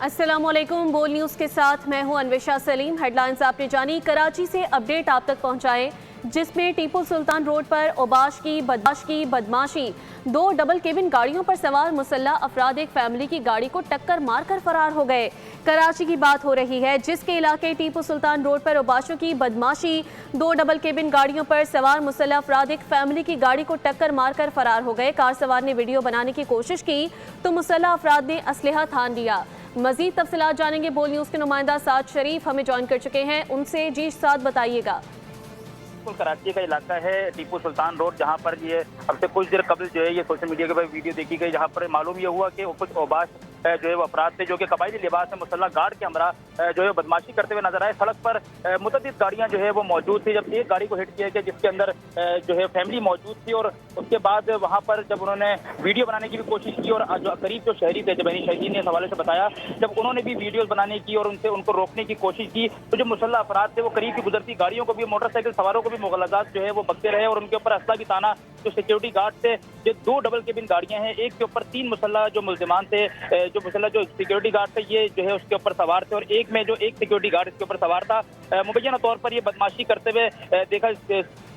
अस्सलामुअलैकुम। बोल न्यूज़ के साथ मैं हूं अन्वेशा सलीम। हेडलाइंस आपने जानी। कराची से अपडेट आप तक पहुंचाएं, जिसमें टीपू सुल्तान रोड पर ओबाश की बदमाशी। 2 डबल केबिन गाड़ियों पर सवार मुसल्ला अफराद एक फैमिली की गाड़ी को टक्कर मारकर फरार हो गए। कराची की बात हो रही है, जिसके इलाके टीपू सुल्तान रोड पर ओबाशों की बदमाशी। 2 डबल केबिन गाड़ियों पर सवार मुसल्ला अफराद एक फैमिली की गाड़ी को टक्कर मारकर फरार हो गए। कार सवार ने वीडियो बनाने की कोशिश की तो मुसल्ला अफराद ने असलहा थान लिया। मजीद तफसीलात जानेंगे। बोल न्यूज़ के नुमाइंदा साद शरीफ हमें ज्वाइन कर चुके हैं, उनसे जी साद बताइएगा। कराची का इलाका है टीपू सुल्तान रोड, जहां पर ये अब से कुछ देर कबल जो है ये सोशल मीडिया के पर वीडियो देखी गई, जहां पर मालूम ये हुआ कि कुछ ओबाश जो है वो अफराद थे जो कि कबायली लिबास में मुसल्ला गार्ड के हमरा जो है बदमाशी करते हुए नजर आए। सड़क पर मुतअद्दिद गाड़ियां जो है वो मौजूद थी, जब एक गाड़ी को हिट किया गया जिसके अंदर जो है फैमिली मौजूद थी, और उसके बाद वहां पर जब उन्होंने वीडियो बनाने की भी कोशिश की और जो करीब जो शहरी थे, जब शहरी ने इस हवाले से बताया, जब उन्होंने भी वीडियो बनाने की और उनको रोकने की कोशिश की तो जो मुसल्ला अफराद थे वो करीब की गुजरती गाड़ियों को भी, मोटरसाइकिल सवारों को भी मुगलजात जो है वो बकते रहे और उनके ऊपर असला भी ताना। जो सिक्योरिटी गार्ड थे, ये 2 डबल केबिन गाड़ियां हैं, एक के ऊपर 3 मुसल्ला जो मुल्जिमान थे, जो सिक्योरिटी गार्ड थे ये जो है उसके ऊपर सवार थे, और एक में जो एक सिक्योरिटी गार्ड इसके ऊपर सवार था। मुबैना तौर पर ये बदमाशी करते हुए देखा।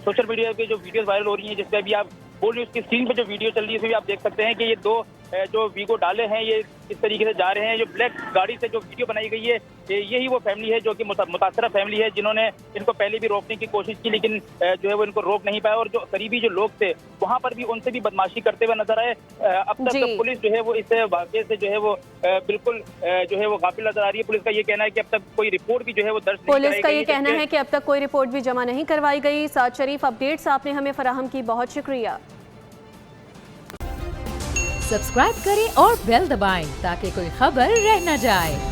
सोशल मीडिया पे जो वीडियोस वायरल हो रही हैं, जिसपे अभी आप बोल न्यूज़ की स्क्रीन पे जो वीडियो चल रही है उसमें भी आप देख सकते हैं कि ये 2 जो वीगो डाले हैं ये इस तरीके से जा रहे हैं। जो ब्लैक गाड़ी से जो वीडियो बनाई गई है यही वो फैमिली है जो कि मुतासरा फैमिली है, जिन्होंने इनको पहले भी रोकने की कोशिश की, लेकिन जो है वो इनको रोक नहीं पाया, और जो करीबी जो लोग थे वहां पर भी उनसे भी बदमाशी करते हुए नजर आए। अब तक तो पुलिस जो है वो इस वाक़े से जो है वो बिल्कुल जो है वो गाफिल नजर आ रही है। पुलिस का ये कहना है कि अब तक कोई रिपोर्ट भी जो है वो दर्ज नहीं पुलिस का ये कहना है कि अब तक कोई रिपोर्ट भी जमा नहीं करवाई गई। साद शरीफ, अपडेट्स आपने हमें फराहम की, बहुत शुक्रिया। सब्सक्राइब करें और बेल दबाएं ताकि कोई खबर रह न जाए।